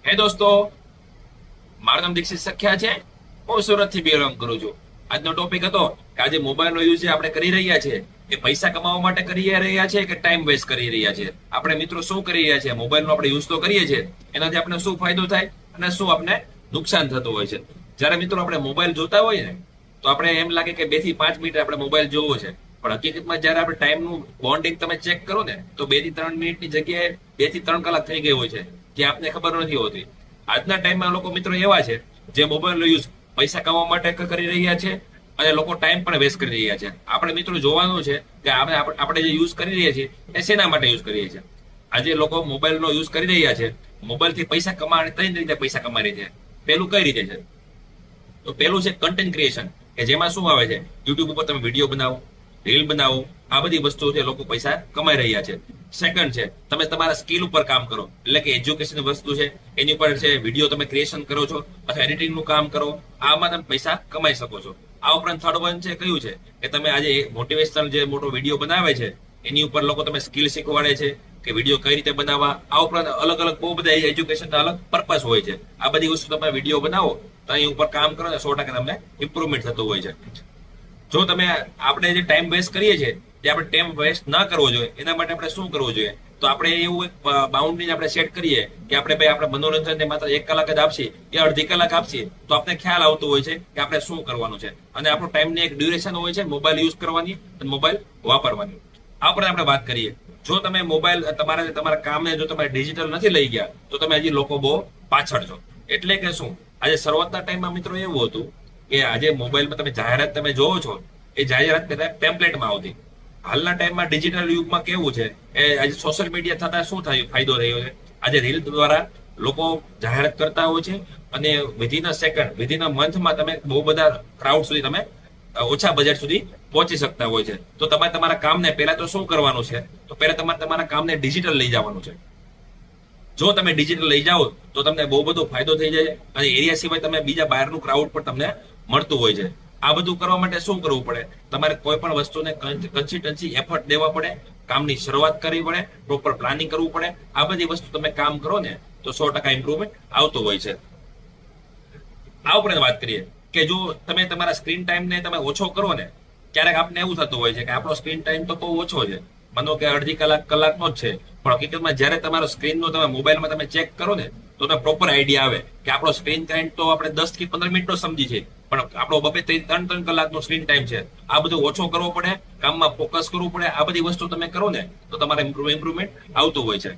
હે દોસ્તો, મારું નામ દીક્ષિત સખ્યા છે. હું સુરતથી બિલોંગ કરું છું. આજનો ટોપિક હતો કે આજે મોબાઈલનો યુઝ જે આપણે કરી રહ્યા છીએ એ પૈસા કમાવા માટે કરી રહ્યા છે કે ટાઈમ વેસ્ટ કરી રહ્યા છે. આપણે મિત્રો શું કરી રહ્યા છે, મોબાઈલનો આપણે યુઝ તો કરીએ છીએ, એનાથી આપણે શું ફાયદો થાય અને શું આપણે નુકસાન થતું હોય છે. જ્યારે મિત્રો આપણે મોબાઈલ જોતા હોય ને તો આપણે એમ લાગે કે 2 થી 5 મિનિટ આપણે મોબાઈલ જોવો છે, પણ હકીકતમાં જ્યારે આપણે ટાઈમનું બોન્ડિંગ તમે ચેક કરો ને તો 2 થી 3 મિનિટની જગ્યાએ 2 થી 3 કલાક થઈ ગઈ હોય છે, જે આપને ખબર નથી હોતી. આજના ટાઈમમાં લોકો મિત્રો એવા છે જે મોબાઈલનો યુઝ પૈસા કમાવા માટે કરી રહ્યા છે અને લોકો ટાઈમ પણ વેસ્ટ કરી રહ્યા છે. આપણે મિત્રો જોવાનું છે કે આપણે જે યુઝ કરી રહ્યા છીએ એ શેના માટે યુઝ કરીએ છીએ. આજે લોકો મોબાઈલનો યુઝ કરી રહ્યા છે, મોબાઈલથી પૈસા કમાવા 3 રીતે પૈસા કમાઈ રહ્યા છે. પહેલું કઈ રીતે છે? તો પહેલું છે કન્ટેન્ટ ક્રિએશન, કે જેમાં શું આવે છે, યુટ્યુબ ઉપર તમે વિડીયો બનાવો, રીલ બનાવો, આ બધી વસ્તુઓથી લોકો પૈસા કમાઈ રહ્યા છે. સેકન્ડ છે તમે તમારા સ્કિલ ઉપર કામ કરો, એટલે કે એજ્યુકેશન વસ્તુ છે એની ઉપર છે, વિડીયો તમે ક્રિએશન કરો છો અથવા એડિટિંગનું કામ કરો, આમાં તમે પૈસા કમાઈ શકો છો. આ ઉપરાંત થર્ડ વન છે કયું છે કે તમે આજે મોટિવેશનલ જે મોટો વિડીયો બનાવે છે એની ઉપર લોકો તમે સ્કિલ શીખવાડે છે કે વિડીયો કઈ રીતે બનાવવા. આ ઉપરાંત અલગ અલગ બહુ બધા એજ્યુકેશનના અલગ પર્પસ હોય છે. આ બધી વસ્તુ તમે વિડીયો બનાવો તો અહીં ઉપર કામ કરો ને 100% તમને ઇમ્પ્રુવમેન્ટ થતું હોય છે. જો તમે આપણે જે ટાઈમ વેસ્ટ કરીએ છીએ જે આપણે ટાઈમ વેસ્ટ ના કરવો જોઈએ, એના માટે આપણે શું કરવું જોઈએ? તો આપણે એવું એક બાઉન્ડ્રી આપણે સેટ કરીએ કે આપણે મનોરંજનને માત્ર 1 કલાક જ આપશી કે અડધી કલાક આપશી, તો આપણે ખ્યાલ આવતો હોય છે કે આપણે શું કરવાનું છે. અને આપણો ટાઈમની એક ડ્યુરેશન હોય છે મોબાઈલ યુઝ કરવાની અને મોબાઈલ વાપરવાની. આ પર આપણે વાત કરીએ. જો તમે મોબાઈલ તમારા કામને જો તમે ડિજિટલ નથી લઈ ગયા તો તમે હજી લોકો બહુ પાછળ છો. એટલે કે શું, આજે શરૂઆતના ટાઈમમાં મિત્રો એવું હતું કે આજે મોબાઈલમાં તમે જાહેરાત તમે જોવો છો, એ જાહેરાત પહેલા ટેમ્પલેટમાં આવતી. હાલના ટાઈમમાં ડિજિટલ યુગમાં કેવું છે, એ આજે સોશિયલ મીડિયા થતા શું થયું, ફાયદો થયો છે, આજે રીલ દ્વારા લોકો જાહેરાત કરતા હોય છે અને within a second, within a મંથમાં તમે બહુ બધા ક્રાઉડ સુધી તમે ઓછા બજેટ સુધી પહોંચી શકતા હોય છે. તો તમારે તમારા કામને પહેલા તો શું કરવાનું છે, તો પહેલા તમારે તમારા કામને ડિજિટલ લઈ જવાનું છે. જો તમે ડિજિટલ લઈ જાઓ તો તમને બહુ બધો ફાયદો થઈ જાય અને એરિયા સિવાય તમે બીજા બહારનું ક્રાઉડ પણ તમને મળતું હોય છે. આ બધું કરવા માટે શું કરવું પડે? તમારે કોઈ પણ વસ્તુને કન્સિસ્ટન્સી એફર્ટ દેવા પડે, કામની શરૂઆત કરવી પડે, પ્રોપર પ્લાનિંગ કરવું પડે. આ બધી વસ્તુ તમે કામ કરો ને તો 100% ઇમ્પ્રુવમેન્ટ આવતું હોય છે. આ ઉપરાંત વાત કરીએ કે જો તમે તમારા સ્ક્રીન ટાઈમને તમે ઓછો કરો ને, ક્યારેક આપને એવું થતું હોય છે કે આપણો સ્ક્રીન ટાઈમ તો બહુ ઓછો છે, માનો કે અડધી કલાકનો જ છે, પણ હકીકતમાં જ્યારે તમારો સ્ક્રીનનો તમે મોબાઈલમાં તમે ચેક કરો ને તો તમને પ્રોપર આઈડિયા આવે કે આપણો સ્ક્રીન ટાઈમ તો આપણે 10 થી 15 મિનિટનો સમજી છે, પણ આપણો 2 થી 3 કલાકનો સ્ક્રીન ટાઈમ છે. આ બધું ઓછો કરવો પડે, કામમાં ફોકસ કરવું પડે. આ બધી વસ્તુ તમે કરો ને તો તમારે ઇમ્પ્રુવમેન્ટ આવતું હોય છે.